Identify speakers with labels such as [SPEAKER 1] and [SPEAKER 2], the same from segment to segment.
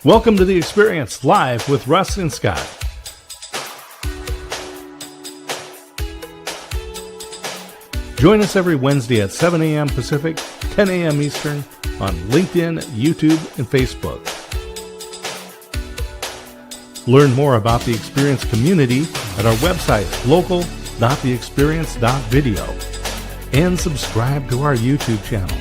[SPEAKER 1] Welcome to The Experience, live with Russ and Scott. Join us every Wednesday at 7 a.m. Pacific, 10 a.m. Eastern on LinkedIn, YouTube, and Facebook. Learn more about the Experience community at our website, local.theexperience.video, and subscribe to our YouTube channel.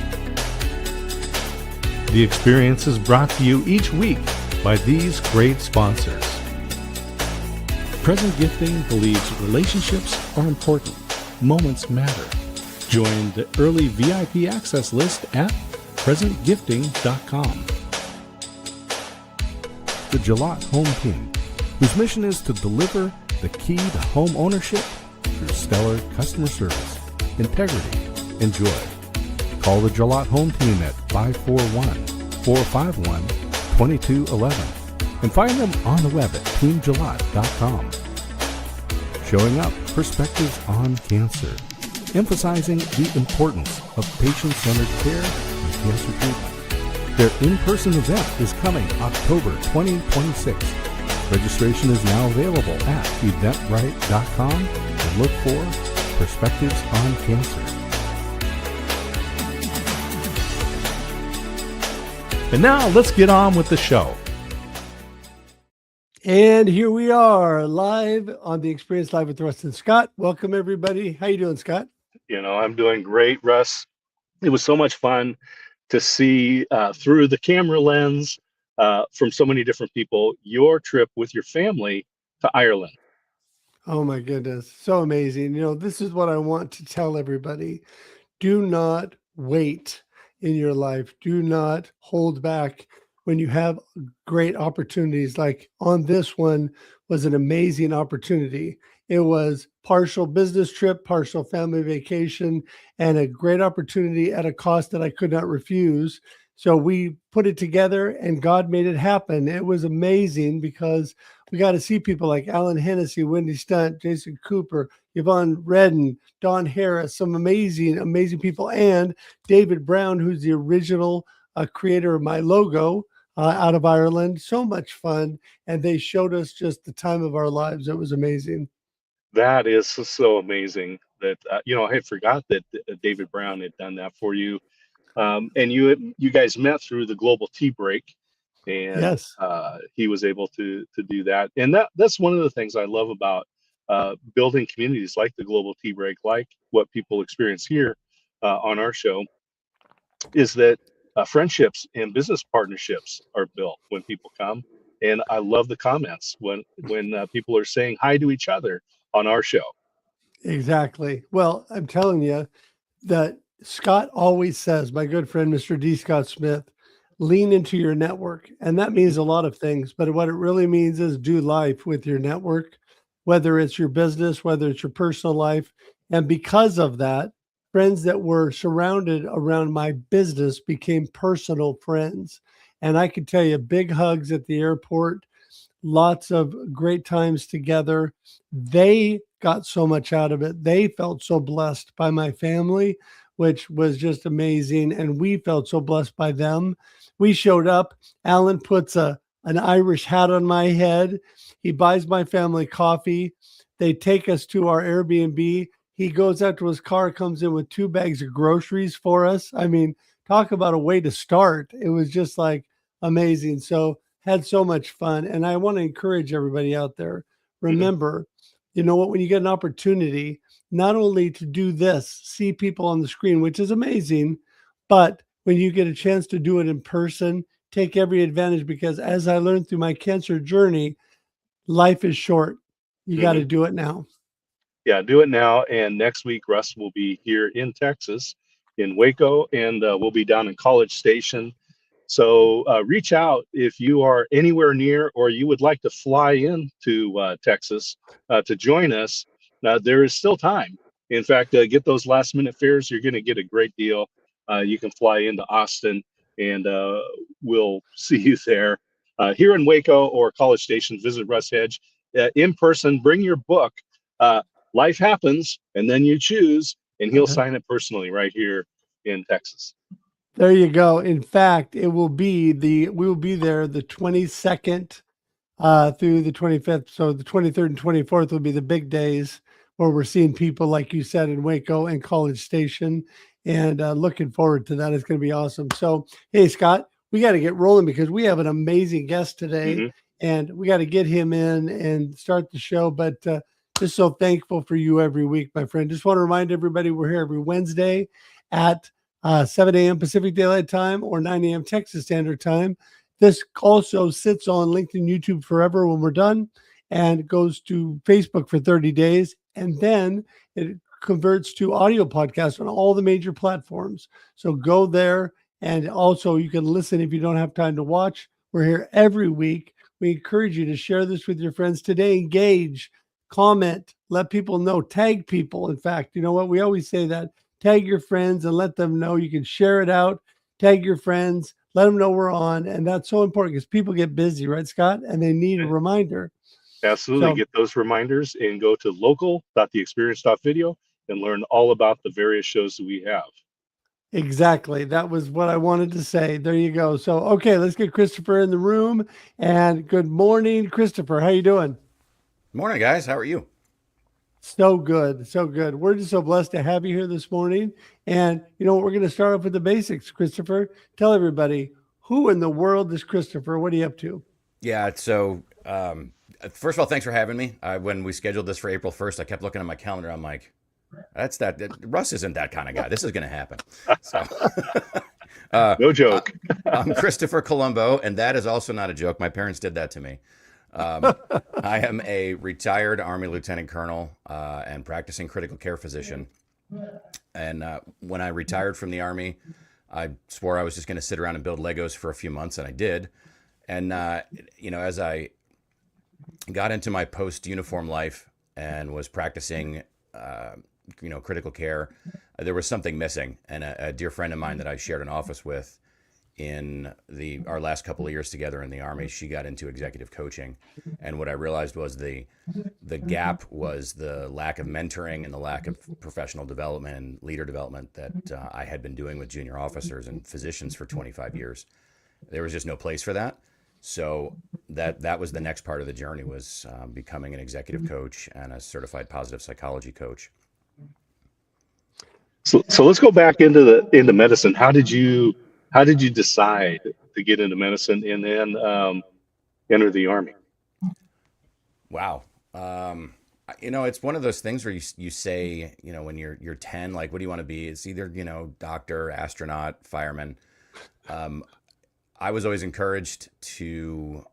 [SPEAKER 1] The Experience is brought to you each week by these great sponsors.
[SPEAKER 2] Present Gifting believes relationships are important. Moments matter. Join the early VIP access list at presentgifting.com. The Jalot Home Team, whose mission is to deliver the key to home ownership through stellar customer service, integrity, and joy. Call the Jalot Home Team at 541-451-2211 and find them on the web at teamjalot.com. Showing Up Perspectives on Cancer, emphasizing the importance of patient-centered care and cancer treatment. Their in-person event is coming October 2026. Registration is now available at eventbrite.com and look for Perspectives on Cancer.
[SPEAKER 1] And now let's get on with the show.
[SPEAKER 3] And here we are live on The Experience, live with Russ and Scott. Welcome, everybody. How you doing, Scott?
[SPEAKER 4] I'm doing great, Russ. It was so much fun to see through the camera lens from so many different people, your trip with your family to Ireland.
[SPEAKER 3] Oh, my goodness. So amazing. This is what I want to tell everybody. Do not wait in your life. Do not hold back when you have great opportunities. Like on this one was an amazing opportunity. It was partial business trip, partial family vacation, and a great opportunity at a cost that I could not refuse. So we put it together and God made it happen. It was amazing because we got to see people like Alan Hennessy, Wendy Stunt, Jason Cooper, Yvonne Redden, Don Harris, some amazing, amazing people, and David Brown, who's the original creator of my logo out of Ireland. So much fun. And they showed us just the time of our lives. It was amazing.
[SPEAKER 4] That is so amazing that, I had forgot that David Brown had done that for you. And you guys met through the Global Tea Break, and
[SPEAKER 3] Yes.
[SPEAKER 4] He was able to do that. And that's one of the things I love about building communities like the Global Tea Break, like what people experience here on our show, is that friendships and business partnerships are built when people come. And I love the comments when people are saying hi to each other on our show.
[SPEAKER 3] Exactly. Well, I'm telling you that Scott always says, my good friend, Mr. D. Scott Smith, lean into your network. And that means a lot of things, but what it really means is do life with your network, whether it's your business, whether it's your personal life. And because of that, friends that were surrounded around my business became personal friends. And I can tell you, big hugs at the airport, lots of great times together. They got so much out of it. They felt so blessed by my family, which was just amazing. And we felt so blessed by them. We showed up. Alan puts an Irish hat on my head. He buys my family coffee. They take us to our Airbnb. He goes out to his car, comes in with 2 bags of groceries for us. I mean, talk about a way to start. It was just like amazing. So had so much fun. And I want to encourage everybody out there. Remember, you know what, when you get an opportunity, not only to do this, see people on the screen, which is amazing, but when you get a chance to do it in person, take every advantage, because as I learned through my cancer journey, life is short. You got to do it now.
[SPEAKER 4] Yeah, do it now. And next week, Russ will be here in Texas, in Waco, and we'll be down in College Station. So reach out if you are anywhere near or you would like to fly into Texas to join us. There is still time. In fact, get those last minute fares. You're going to get a great deal. You can fly into Austin, and we'll see you there. Here in Waco or College Station, visit Russ Hedge in person. Bring your book. Life Happens, and then you choose, and he'll sign it personally right here in Texas.
[SPEAKER 3] There you go. In fact, we will be there the 22nd through the 25th. So the 23rd and 24th will be the big days where we're seeing people, like you said, in Waco and College Station. And looking forward to that. It's going to be awesome. So, hey, Scott, we got to get rolling because we have an amazing guest today
[SPEAKER 4] Hmm.
[SPEAKER 3] and we got to get him in and start the show. But just so thankful for you every week, my friend. Just want to remind everybody we're here every Wednesday at 7 a.m. Pacific Daylight Time or 9 a.m. Texas Standard Time. This also sits on LinkedIn, YouTube forever when we're done, and goes to Facebook for 30 days. And then it converts to audio podcasts on all the major platforms. So go there. And also, you can listen if you don't have time to watch. We're here every week. We encourage you to share this with your friends today. Engage, comment, let people know, tag people. In fact, you know what? We always say that. Tag your friends and let them know. You can share it out, tag your friends, let them know we're on. And that's so important because people get busy, right, Scott? And they need a reminder.
[SPEAKER 4] Absolutely.
[SPEAKER 3] So
[SPEAKER 4] Get those reminders and go to local.theexperience.video and learn all about the various shows that we have.
[SPEAKER 3] exactly. That was what I wanted to say. There you go. So, okay, let's get Christopher in the room. And good morning, Christopher. How you doing?
[SPEAKER 5] Morning, guys. How are you?
[SPEAKER 3] So good. So good. We're just so blessed to have you here this morning. And you know, we're going to start off with the basics. Christopher, tell everybody, who in the world is Christopher? What are you up to?
[SPEAKER 5] Yeah. So, first of all, thanks for having me. When we scheduled this for April 1st, I kept looking at my calendar. I'm like, Russ isn't that kind of guy. This is going to happen. So,
[SPEAKER 4] No joke.
[SPEAKER 5] I'm Christopher Colombo, and that is also not a joke. My parents did that to me. I am a retired Army Lieutenant Colonel and practicing critical care physician. And when I retired from the Army, I swore I was just going to sit around and build Legos for a few months, and I did. And, as I got into my post-uniform life and was practicing, critical care, there was something missing. And a dear friend of mine that I shared an office with in our last couple of years together in the Army, she got into executive coaching. And what I realized was the gap was the lack of mentoring and the lack of professional development and leader development that I had been doing with junior officers and physicians for 25 years. There was just no place for that. So that was the next part of the journey, was becoming an executive coach and a certified positive psychology coach.
[SPEAKER 4] So let's go back into medicine. How did you decide to get into medicine and then enter the Army?
[SPEAKER 5] Wow. It's one of those things where you say, when you're 10, like, what do you want to be? It's either, doctor, astronaut, fireman. I was always encouraged to,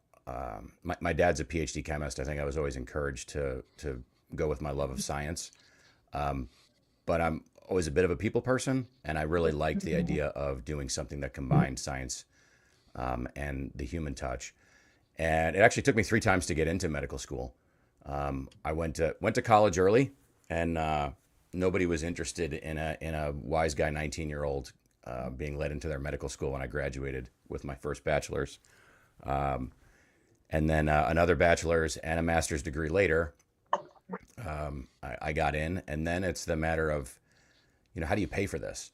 [SPEAKER 5] my dad's a PhD chemist. I think I was always encouraged to go with my love of science. But I'm always a bit of a people person, and I really liked the idea of doing something that combined science and the human touch. And it actually took me 3 times to get into medical school. I went to college early, and nobody was interested in a wise guy 19-year-old being led into their medical school when I graduated with my first bachelor's. And then another bachelor's and a master's degree later, I got in, and then it's the matter of, how do you pay for this?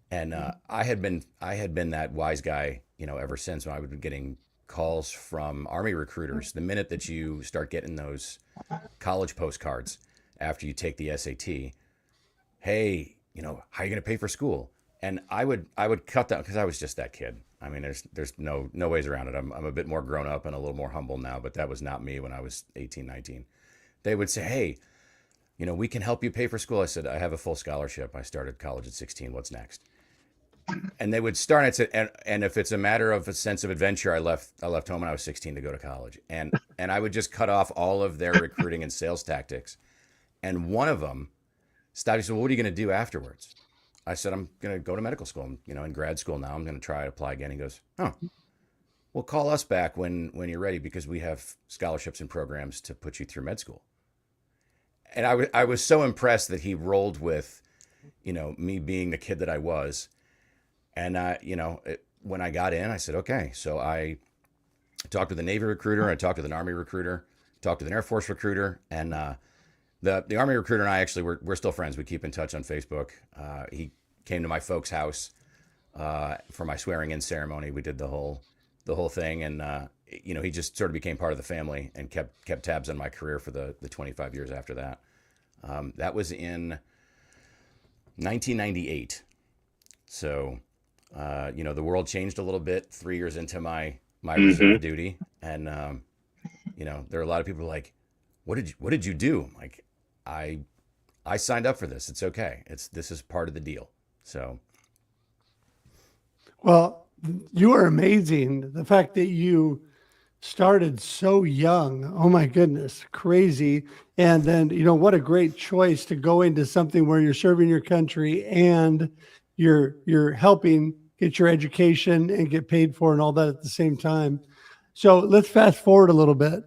[SPEAKER 5] And I had been that wise guy, ever since, when I would be getting calls from Army recruiters the minute that you start getting those college postcards after you take the SAT. Hey, how are you going to pay for school? And I would cut that, because I was just that kid. I mean, there's no ways around it. I'm a bit more grown up and a little more humble now, but that was not me when I was 18, 19. They would say, hey, we can help you pay for school. I said, I have a full scholarship. I started college at 16. What's next? And they would start. And I said, and if it's a matter of a sense of adventure, I left home when I was 16 to go to college. And I would just cut off all of their recruiting and sales tactics. And one of them stopped. He said, well, what are you going to do afterwards? I said, I'm going to go to medical school. I'm, in grad school now. I'm going to try to apply again. He goes, oh, well, call us back when you're ready, because we have scholarships and programs to put you through med school. And I was so impressed that he rolled with, me being the kid that I was. And, when I got in, I said, okay. So I talked with a Navy recruiter. I talked with an Army recruiter, talked with an Air Force recruiter. And the Army recruiter and I actually, we're still friends. We keep in touch on Facebook. He came to my folks' house for my swearing in ceremony. We did the whole thing, and he just sort of became part of the family and kept tabs on my career for the 25 years after that. That was in 1998. So, the world changed a little bit 3 years into my reserve duty, and there are a lot of people like, what did you do? I'm like, I signed up for this. It's okay. This is part of the deal. So,
[SPEAKER 3] Well, you are amazing. The fact that you started so young. Oh my goodness, crazy. And then, what a great choice to go into something where you're serving your country and you're helping get your education and get paid for and all that at the same time. So let's fast forward a little bit.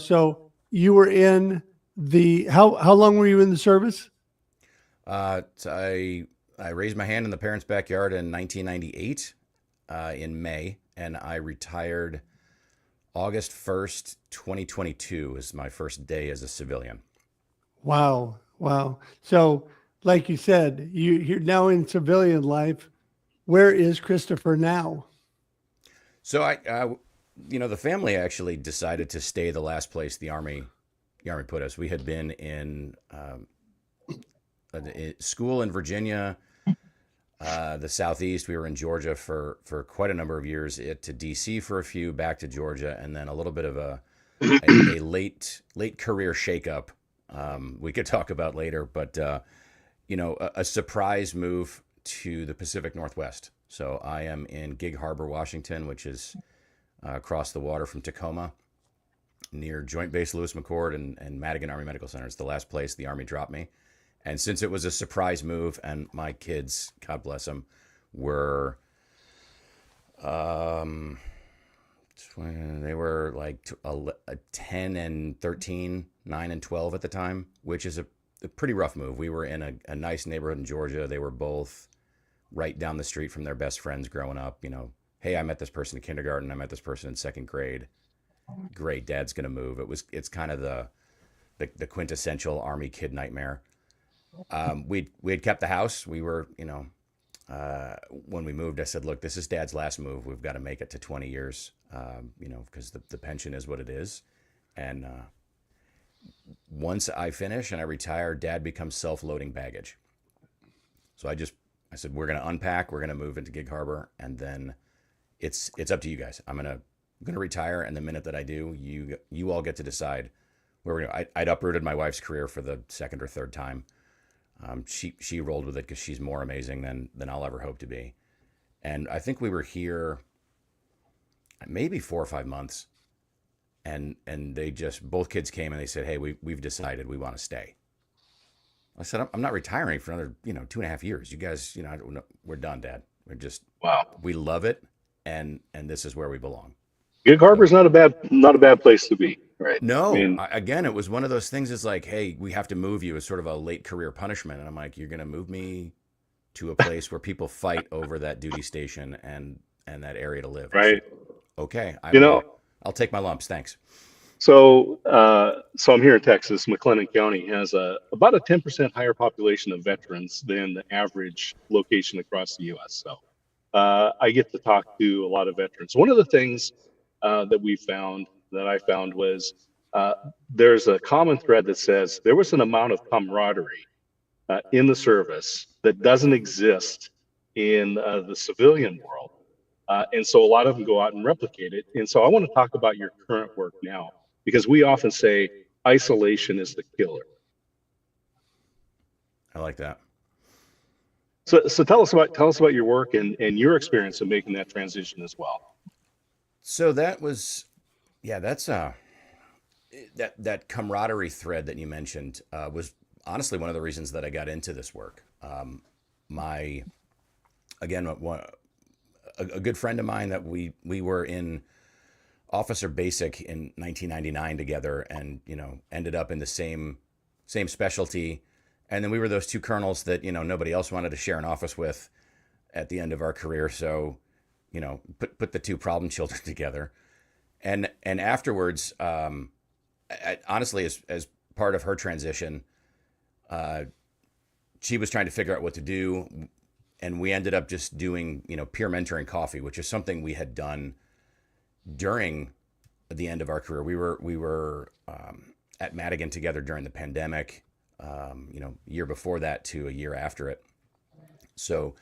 [SPEAKER 3] So you were in how long were you in the service?
[SPEAKER 5] so I raised my hand in the parents' backyard in 1998 in May, and I retired August 1st, 2022 is my first day as a civilian.
[SPEAKER 3] Wow. Wow. So like you said, you're now in civilian life. Where is Christopher now?
[SPEAKER 5] So the family actually decided to stay the last place the Army put us. We had been in school in Virginia, the Southeast. We were in Georgia for quite a number of years. To DC for a few, back to Georgia, and then a little bit of a late career shakeup. We could talk about later, but a surprise move to the Pacific Northwest. So I am in Gig Harbor, Washington, which is across the water from Tacoma, near Joint Base Lewis McChord and Madigan Army Medical Center. It's the last place the Army dropped me. And since it was a surprise move, and my kids, God bless them, were, they were like 10 and 13, 9 and 12 at the time, which is a pretty rough move. We were in a nice neighborhood in Georgia. They were both right down the street from their best friends growing up. Hey, I met this person in kindergarten. I met this person in second grade. Great, Dad's gonna move. It's kind of the quintessential Army kid nightmare. We had kept the house. We were, when we moved, I said, look, this is Dad's last move. We've got to make it to 20 years, because the pension is what it is. And once I finish and I retire, Dad becomes self-loading baggage. So I said, we're going to unpack, we're going to move into Gig Harbor, and then it's up to you guys. I'm going to retire. And the minute that I do, you all get to decide where we're going. I'd uprooted my wife's career for the second or third time. She rolled with it because she's more amazing than I'll ever hope to be. And I think we were here maybe 4 or 5 months, and they both kids came and they said, hey, we've decided we want to stay. I said, I'm not retiring for another 2.5 years. You guys, we're done, Dad.
[SPEAKER 4] Wow.
[SPEAKER 5] We love it, and this is where we belong.
[SPEAKER 4] Gig Harbor's not a bad place to be, right?
[SPEAKER 5] No, again, it was one of those things. It's like, hey, we have to move you as sort of a late career punishment, and I'm like, you're going to move me to a place where people fight over that duty station and that area to live.
[SPEAKER 4] Right.
[SPEAKER 5] Okay. I'll take my lumps. Thanks.
[SPEAKER 4] So I'm here in Texas. McLennan County has about a 10% higher population of veterans than the average location across the U.S. So I get to talk to a lot of veterans. One of the things that I found was there's a common thread that says there was an amount of camaraderie in the service that doesn't exist in the civilian world. And so a lot of them go out and replicate it. And so I want to talk about your current work now, because we often say isolation is the killer.
[SPEAKER 5] I like that.
[SPEAKER 4] So tell us about your work and your experience of making that transition as well.
[SPEAKER 5] So that was, that's that camaraderie thread that you mentioned was honestly one of the reasons that I got into this work. A good friend of mine that we were in Officer Basic in 1999 together, and ended up in the same specialty, and then we were those two colonels that nobody else wanted to share an office with at the end of our career. So put the two problem children together, and afterwards, honestly, as part of her transition, she was trying to figure out what to do, and we ended up just doing, peer mentoring coffee, which is something we had done during the end of our career. We were at Madigan together during the pandemic, year before that to a year after it. So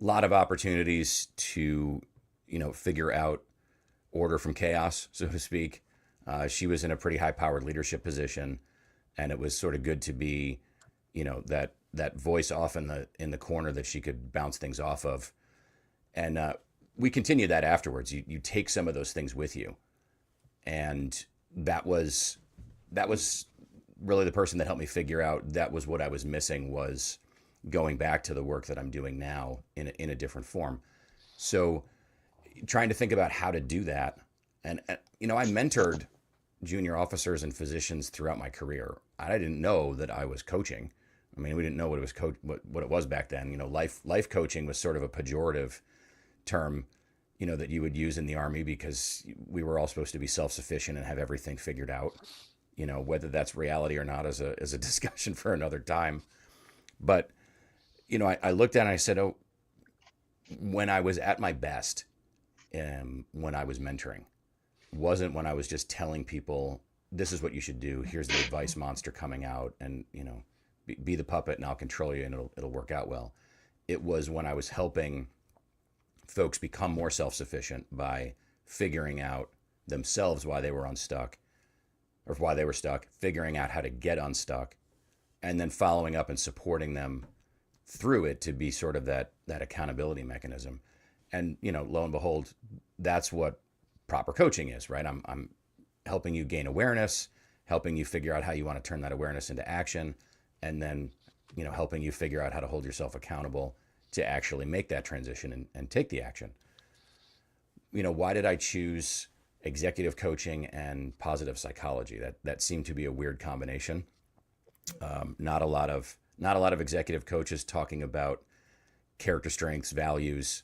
[SPEAKER 5] a lot of opportunities to, figure out order from chaos, so to speak. She was in a pretty high-powered leadership position, and it was sort of good to be, that voice off in the corner that she could bounce things off of. And we continued that afterwards. You take some of those things with you, and that was really the person that helped me figure out that was what I was missing, was going back to the work that I'm doing now in a different form. So trying to think about how to do that. And I mentored junior officers and physicians throughout my career. I didn't know that I was coaching. I mean, we didn't know what it was back then. Life coaching was sort of a pejorative term, that you would use in the Army, because we were all supposed to be self-sufficient and have everything figured out. Whether that's reality or not is a discussion for another time. But, I looked at it and I said, oh, when I was at my best, when I was mentoring, wasn't when I was just telling people, this is what you should do. Here's the advice monster coming out, and, be the puppet and I'll control you and it'll work out well. It was when I was helping folks become more self-sufficient by figuring out themselves why they were unstuck, or why they were stuck, figuring out how to get unstuck, and then following up and supporting them through it to be sort of that accountability mechanism. And, lo and behold, that's what proper coaching is, right? I'm helping you gain awareness, helping you figure out how you want to turn that awareness into action, and then, helping you figure out how to hold yourself accountable to actually make that transition and take the action. Why did I choose executive coaching and positive psychology? That seemed to be a weird combination. Not a lot of executive coaches talking about character strengths, values,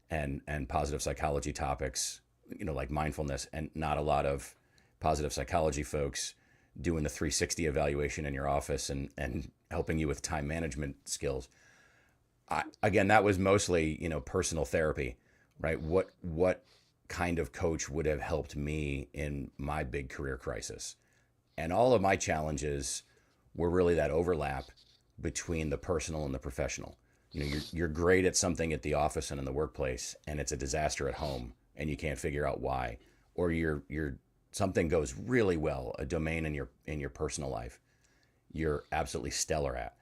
[SPEAKER 5] and positive psychology topics, like mindfulness, and not a lot of positive psychology folks doing the 360 evaluation in your office and helping you with time management skills. Again, that was mostly, personal therapy, right? What kind of coach would have helped me in my big career crisis? And all of my challenges were really that overlap between the personal and the professional. You're great at something at the office and in the workplace, and it's a disaster at home, and you can't figure out why. Or you're something goes really well, a domain in your personal life, you're absolutely stellar at,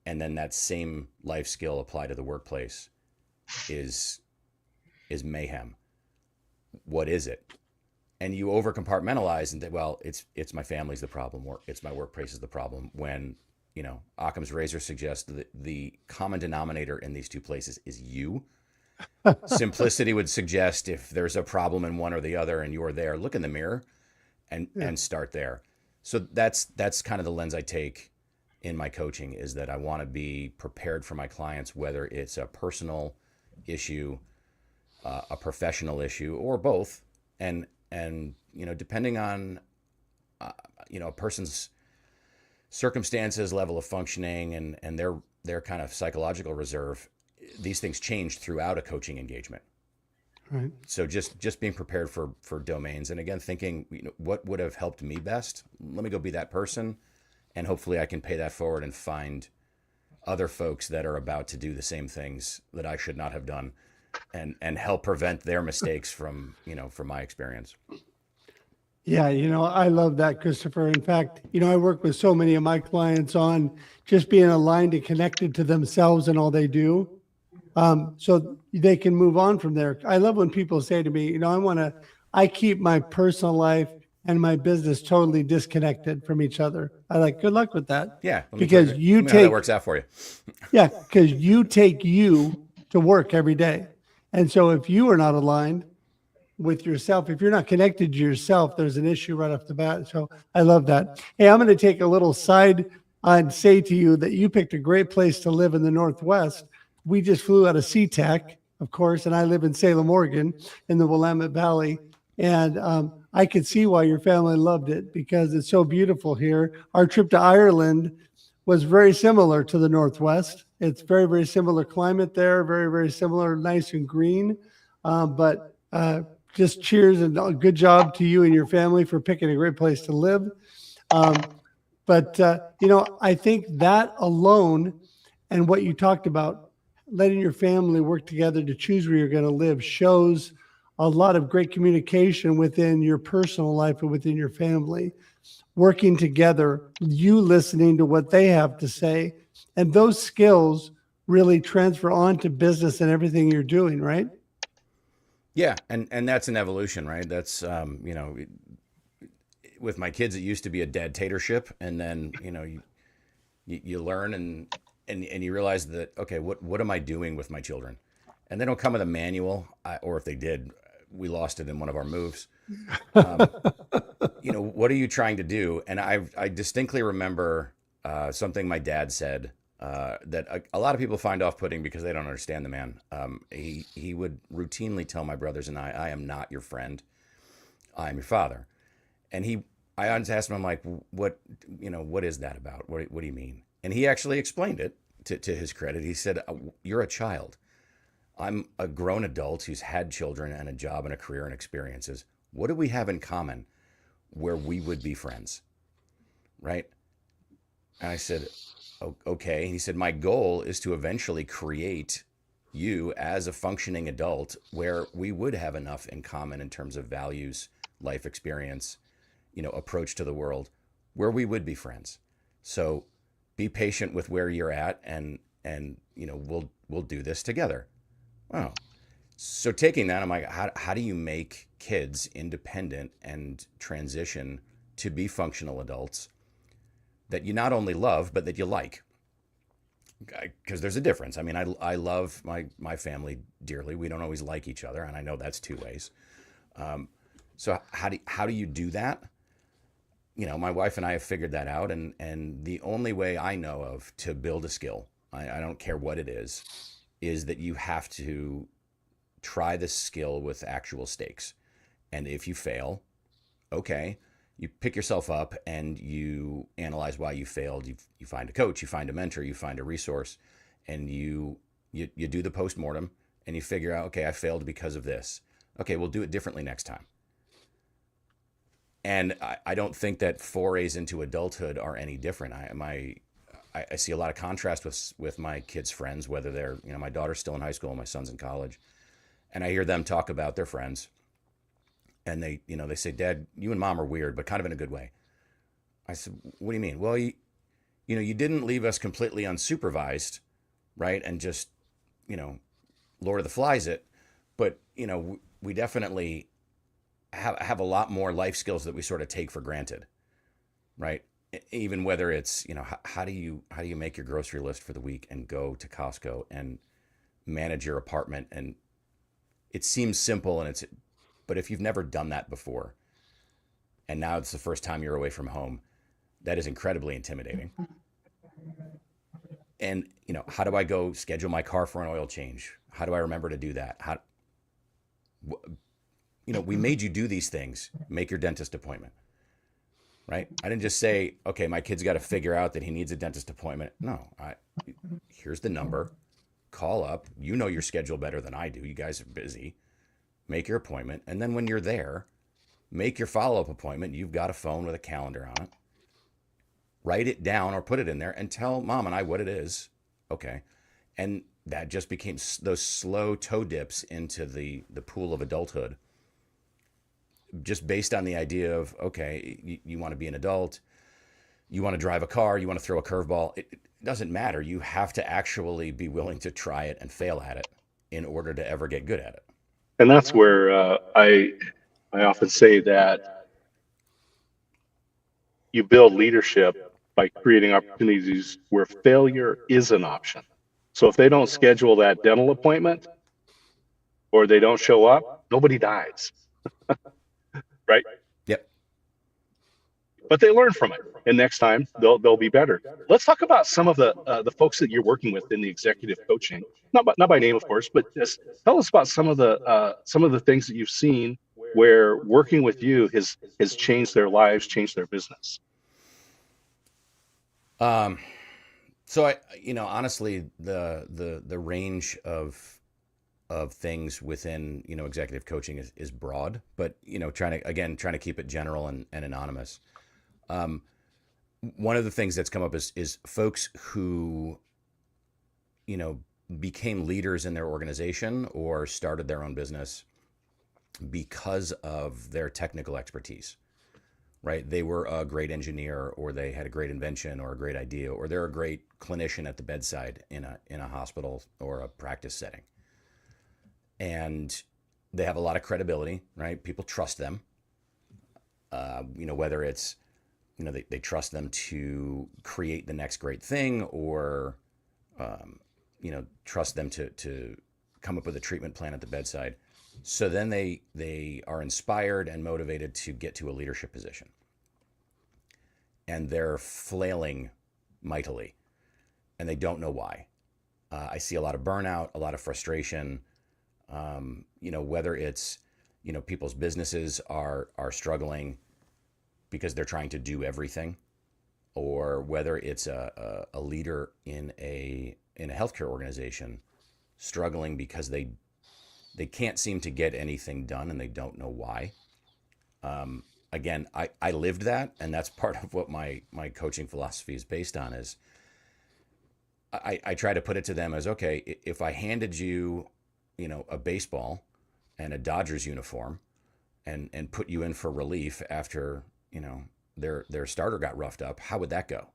[SPEAKER 5] and then that same life skill applied to the workplace is mayhem. What is it? And you over compartmentalize and think, well, it's my family's the problem, or it's my workplace is the problem, when Occam's razor suggests that the common denominator in these two places is you. Simplicity would suggest if there's a problem in one or the other and you're there, look in the mirror and start there. So that's kind of the lens I take in my coaching, is that I want to be prepared for my clients, whether it's a personal issue, a professional issue, or both. And depending on, a person's circumstances, level of functioning, and their kind of psychological reserve, these things change throughout a coaching engagement.
[SPEAKER 3] Right.
[SPEAKER 5] So just being prepared for domains, and again, thinking, what would have helped me best? Let me go be that person, and hopefully I can pay that forward and find other folks that are about to do the same things that I should not have done, and help prevent their mistakes from my experience.
[SPEAKER 3] Yeah, I love that, Christopher. In fact, I work with so many of my clients on just being aligned and connected to themselves and all they do, so they can move on from there. I love when people say to me, I keep my personal life and my business totally disconnected from each other. I like, good luck with that.
[SPEAKER 5] Yeah,
[SPEAKER 3] because
[SPEAKER 5] let me know how that works out for you.
[SPEAKER 3] Yeah, because you take you to work every day, and so if you are not aligned with yourself, if you're not connected to yourself, there's an issue right off the bat. So I love that. Hey, I'm going to take a little side and say to you that you picked a great place to live in the Northwest. We just flew out of SeaTac, of course, and I live in Salem, Oregon, in the Willamette Valley. And I could see why your family loved it, because it's so beautiful here. Our trip to Ireland was very similar to the Northwest. It's very, very similar climate there, very, very similar, nice and green. But just cheers and a good job to you and your family for picking a great place to live. But I think that alone and what you talked about, letting your family work together to choose where you're going to live, shows a lot of great communication within your personal life and within your family, working together, you listening to what they have to say. And those skills really transfer on to business and everything you're doing, right?
[SPEAKER 5] Yeah, and that's an evolution, right? That's with my kids, it used to be a dad-tatorship, and then you learn and you realize that, okay, what am I doing with my children? And they don't come with a manual, or if they did, we lost it in one of our moves. What are you trying to do? And I distinctly remember something my dad said that a lot of people find off-putting because they don't understand the man. He would routinely tell my brothers and I am not your friend. I am your father. And I asked him, I'm like, what is that about? What do you mean? And he actually explained it to his credit. He said, you're a child. I'm a grown adult who's had children and a job and a career and experiences. What do we have in common where we would be friends? Right? And I said, okay. And he said, my goal is to eventually create you as a functioning adult where we would have enough in common in terms of values, life experience, approach to the world, where we would be friends. So be patient with where you're at, and we'll do this together. Wow. So taking that, I'm like, how do you make kids independent and transition to be functional adults that you not only love, but that you like? Because there's a difference. I mean, I love my family dearly. We don't always like each other, and I know that's two ways. So how do you do that? My wife and I have figured that out, and the only way I know of to build a skill, I don't care what it is that you have to try this skill with actual stakes. And if you fail, okay, you pick yourself up and you analyze why you failed. You find a coach, you find a mentor, you find a resource, and you do the postmortem and you figure out, okay, I failed because of this. Okay, we'll do it differently next time. And I don't think that forays into adulthood are any different. I see a lot of contrast with my kids' friends, whether they're, my daughter's still in high school and my son's in college. And I hear them talk about their friends. And they say, Dad, you and Mom are weird, but kind of in a good way. I said, what do you mean? Well, you didn't leave us completely unsupervised, right? And just, Lord of the Flies it. But, we definitely have a lot more life skills that we sort of take for granted, right? Even whether it's, how do you make your grocery list for the week and go to Costco and manage your apartment? And it seems simple, but if you've never done that before, and now it's the first time you're away from home, that is incredibly intimidating. And, how do I go schedule my car for an oil change? How do I remember to do that? We made you do these things. Make your dentist appointment, right? I didn't just say, okay, my kid's got to figure out that he needs a dentist appointment. No, here's the number. Call up. You know your schedule better than I do. You guys are busy. Make your appointment. And then when you're there, make your follow-up appointment. You've got a phone with a calendar on it. Write it down or put it in there and tell Mom and I what it is. Okay. And that just became those slow toe dips into the pool of adulthood, just based on the idea of, okay, you want to be an adult, you want to drive a car, you want to throw a curveball. It doesn't matter. You have to actually be willing to try it and fail at it in order to ever get good at it.
[SPEAKER 4] And that's where I often say that you build leadership by creating opportunities where failure is an option. So if they don't schedule that dental appointment or they don't show up, nobody dies. Right?
[SPEAKER 5] Yep.
[SPEAKER 4] But they learn from it, and next time they'll be better. Let's talk about some of the folks that you're working with in the executive coaching. Not by name, of course, but just tell us about some of the things that you've seen where working with you has changed their lives, changed their business.
[SPEAKER 5] So honestly, the range of things within, executive coaching is broad, but, trying to keep it general and anonymous. One of the things that's come up is folks who, you know, became leaders in their organization or started their own business because of their technical expertise, right? They were a great engineer, or they had a great invention or a great idea, or they're a great clinician at the bedside in a hospital or a practice setting. And they have a lot of credibility, right? People trust them. Whether it's, they trust them to create the next great thing, or, trust them to come up with a treatment plan at the bedside. So then they are inspired and motivated to get to a leadership position. And they're flailing mightily, and they don't know why. I see a lot of burnout, a lot of frustration. Whether it's, people's businesses are struggling because they're trying to do everything, or whether it's a leader in a healthcare organization struggling because they can't seem to get anything done and they don't know why. Again, I lived that, and that's part of what my coaching philosophy is based on. Is I try to put it to them as, okay, if I handed you, a baseball and a Dodgers uniform and put you in for relief after, their starter got roughed up, how would that go?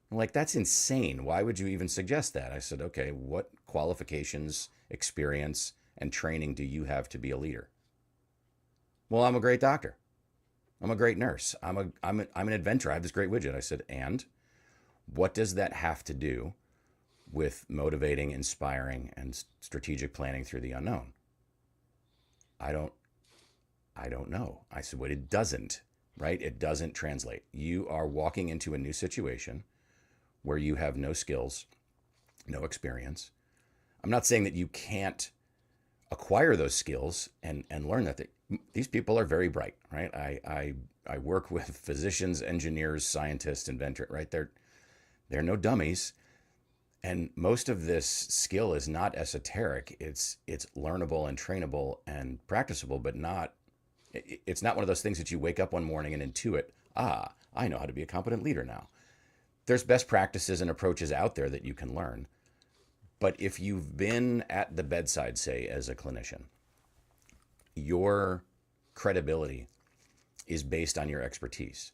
[SPEAKER 5] I'm like, that's insane. Why would you even suggest that? I said, okay, what qualifications, experience, and training do you have to be a leader? Well, I'm a great doctor. I'm a great nurse. I'm an inventor. I have this great widget. I said, and what does that have to do with motivating, inspiring, and strategic planning through the unknown? I don't know. I said, well, it doesn't, right? It doesn't translate. You are walking into a new situation where you have no skills, no experience. I'm not saying that you can't acquire those skills and learn that. These people are very bright, right? I work with physicians, engineers, scientists, inventors, right? They're no dummies. And most of this skill is not esoteric. It's learnable and trainable and practicable, but it's not one of those things that you wake up one morning and intuit, I know how to be a competent leader now. There's best practices and approaches out there that you can learn. But if you've been at the bedside, say, as a clinician, your credibility is based on your expertise.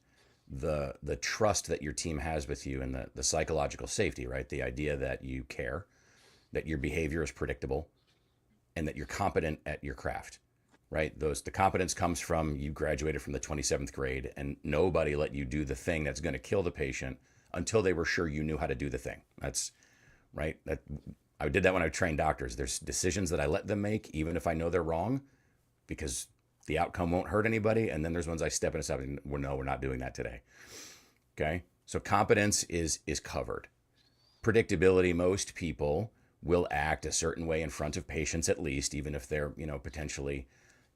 [SPEAKER 5] The trust that your team has with you, and the psychological safety, right? The idea that you care, that your behavior is predictable, and that you're competent at your craft, right? The competence comes from you graduated from the 27th grade and nobody let you do the thing that's going to kill the patient until they were sure you knew how to do the thing. That's right. I did that when I trained doctors. There's decisions that I let them make, even if I know they're wrong, because the outcome won't hurt anybody. And then there's ones I step in and say, well, no, we're not doing that today. Okay. So competence is covered. Predictability, most people will act a certain way in front of patients, at least, even if they're, potentially,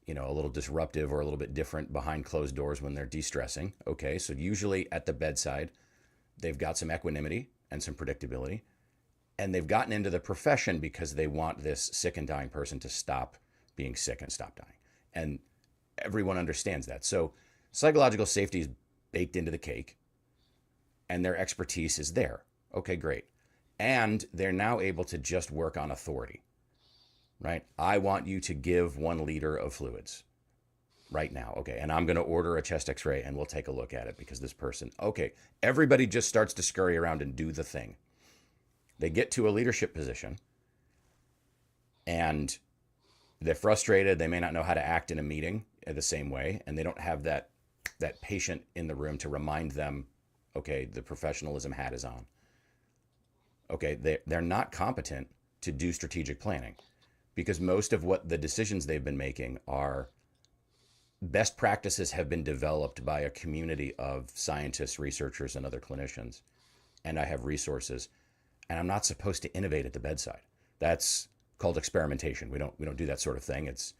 [SPEAKER 5] a little disruptive or a little bit different behind closed doors when they're de-stressing. Okay. So usually at the bedside, they've got some equanimity and some predictability, and they've gotten into the profession because they want this sick and dying person to stop being sick and stop dying. And everyone understands that. So psychological safety is baked into the cake, and their expertise is there. Okay, great. And they're now able to just work on authority, right? I want you to give 1 liter of fluids right now. Okay. And I'm going to order a chest x-ray and we'll take a look at it because this person, okay. Everybody just starts to scurry around and do the thing. They get to a leadership position and they're frustrated. They may not know how to act in a meeting the same way. And they don't have that patient in the room to remind them, okay, the professionalism hat is on. Okay. They're not competent to do strategic planning because most of what the decisions they've been making are best practices have been developed by a community of scientists, researchers, and other clinicians. And I have resources, and I'm not supposed to innovate at the bedside. That's called experimentation. We don't do that sort of thing. It's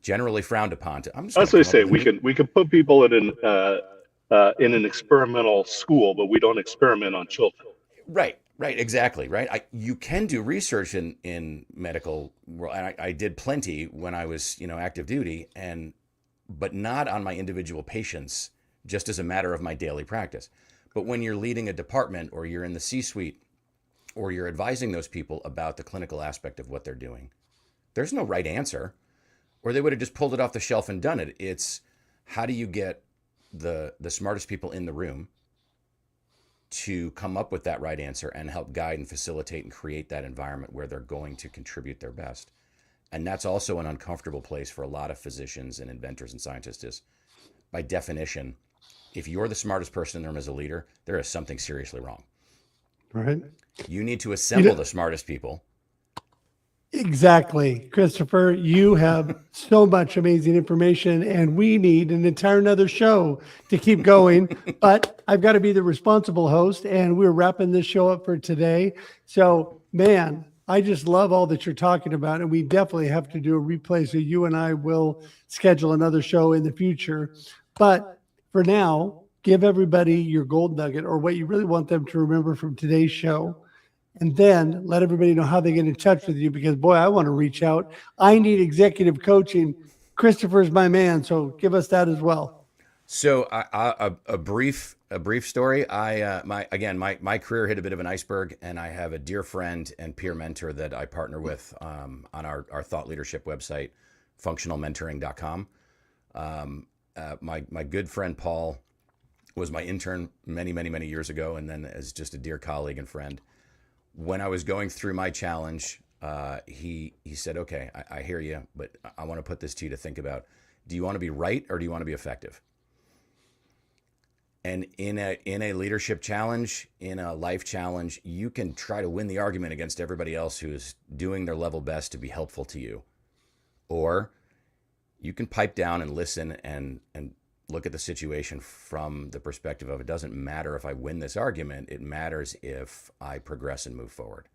[SPEAKER 5] generally frowned upon.
[SPEAKER 4] As I say, we can put people in an experimental school, but we don't experiment on children.
[SPEAKER 5] Right. Right, exactly, right. You can do research in medical world, and I did plenty when I was, active duty, but not on my individual patients, just as a matter of my daily practice. But when you're leading a department, or you're in the C-suite, or you're advising those people about the clinical aspect of what they're doing, there's no right answer, or they would have just pulled it off the shelf and done it. It's how do you get the smartest people in the room to come up with that right answer and help guide and facilitate and create that environment where they're going to contribute their best. And that's also an uncomfortable place for a lot of physicians and inventors and scientists. Is, by definition, if you're the smartest person in the room as a leader, there is something seriously wrong.
[SPEAKER 3] Right.
[SPEAKER 5] You need to assemble the smartest people.
[SPEAKER 3] Exactly. Christopher, you have so much amazing information, and we need an entire another show to keep going. But I've got to be the responsible host, and we're wrapping this show up for today. So, man, I just love all that you're talking about, and we definitely have to do a replay. So you and I will schedule another show in the future. But for now, give everybody your gold nugget, or what you really want them to remember from today's show. And then let everybody know how they get in touch with you, because, boy, I want to reach out. I need executive coaching. Christopher's my man, so give us that as well.
[SPEAKER 5] So a brief story. My career hit a bit of an iceberg, and I have a dear friend and peer mentor that I partner with on our thought leadership website, functionalmentoring.com. My good friend Paul was my intern many years ago, and then as just a dear colleague and friend. When I was going through my challenge, he said, "Okay, I hear you, but I want to put this to you to think about. Do you want to be right, or do you want to be effective?" And in a leadership challenge, in a life challenge, you can try to win the argument against everybody else who is doing their level best to be helpful to you, or you can pipe down and listen and look at the situation from the perspective of, it doesn't matter if I win this argument, it matters if I progress and move forward.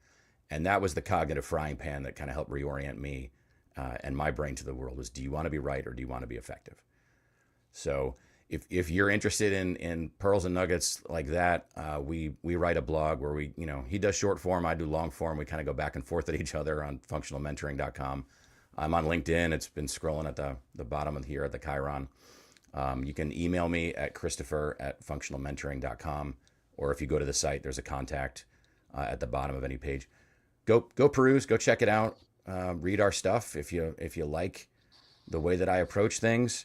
[SPEAKER 5] And that was the cognitive frying pan that kind of helped reorient me and my brain to the world, was, do you want to be right, or do you want to be effective? So if you're interested in pearls and nuggets like that, we write a blog where he does short form, I do long form. We kind of go back and forth at each other on functionalmentoring.com. I'm on LinkedIn. It's been scrolling at the bottom of here at the Chiron. You can email me at christopher@functionalmentoring.com, or if you go to the site, there's a contact at the bottom of any page. Go peruse, go check it out, read our stuff. If you like the way that I approach things,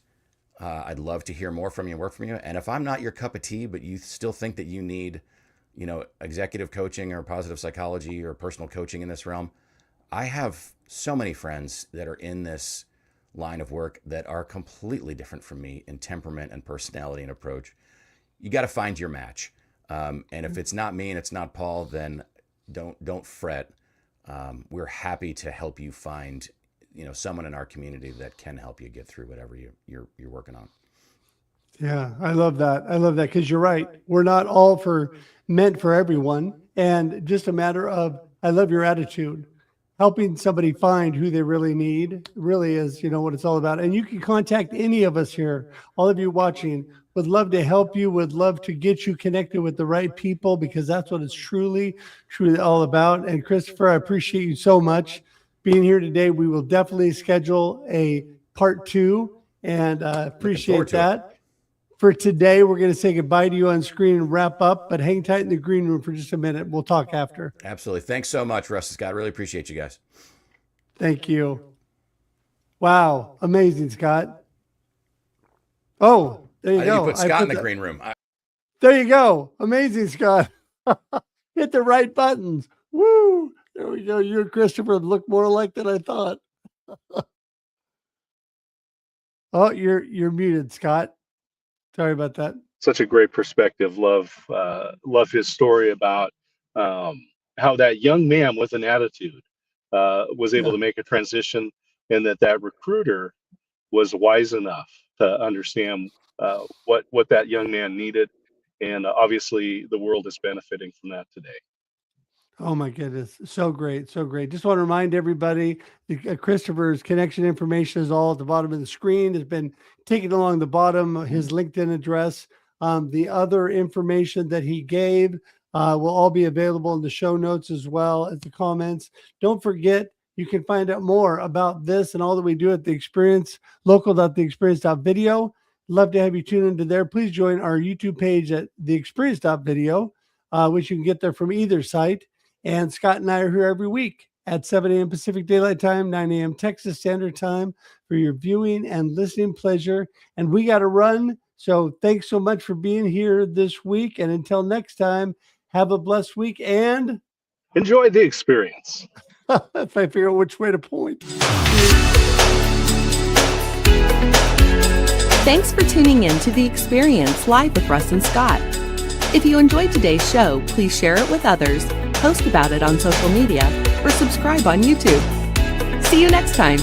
[SPEAKER 5] I'd love to hear more from you and work from you. And if I'm not your cup of tea, but you still think that you need, executive coaching or positive psychology or personal coaching in this realm, I have so many friends that are in this line of work that are completely different from me in temperament and personality and approach. You got to find your match. And if it's not me and it's not Paul, then don't fret. We're happy to help you find, someone in our community that can help you get through whatever you're working on.
[SPEAKER 3] Yeah, I love that. I love that, because you're right. We're not all meant for everyone. And just a matter of, I love your attitude. Helping somebody find who they really need really is, what it's all about. And you can contact any of us here, all of you watching. Would love to help you, would love to get you connected with the right people, because that's what it's truly all about. And Christopher, I appreciate you so much being here today. We will definitely schedule a part 2, and appreciate that. For today, we're going to say goodbye to you on screen and wrap up, but hang tight in the green room for just a minute. We'll talk after.
[SPEAKER 5] Absolutely. Thanks so much, Russ and Scott. Really appreciate you guys.
[SPEAKER 3] Thank you. Wow. Amazing, Scott. Oh, there you go.
[SPEAKER 5] You put Scott in the green room.
[SPEAKER 3] There you go. Amazing, Scott. Hit the right buttons. Woo. There we go. You and Christopher look more alike than I thought. Oh, you're muted, Scott. Sorry about that.
[SPEAKER 4] Such a great perspective. Love his story about how that young man with an attitude was able to make a transition, and that recruiter was wise enough to understand what that young man needed. And obviously the world is benefiting from that today.
[SPEAKER 3] Oh my goodness. So great. So great. Just want to remind everybody, Christopher's connection information is all at the bottom of the screen. It's been taken along the bottom, his LinkedIn address. The other information that he gave will all be available in the show notes as well as the comments. Don't forget, you can find out more about this and all that we do at the Experience, local.theexperience.video. Love to have you tune into there. Please join our YouTube page at theexperience.video, which you can get there from either site. And Scott and I are here every week at 7 a.m. Pacific Daylight Time, 9 a.m. Texas Standard Time for your viewing and listening pleasure. And we got to run. So thanks so much for being here this week. And until next time, have a blessed week and
[SPEAKER 4] enjoy the experience.
[SPEAKER 3] If I figure out which way to point.
[SPEAKER 6] Thanks for tuning in to The Experience live with Russ and Scott. If you enjoyed today's show, please share it with others, post about it on social media, or subscribe on YouTube. See you next time.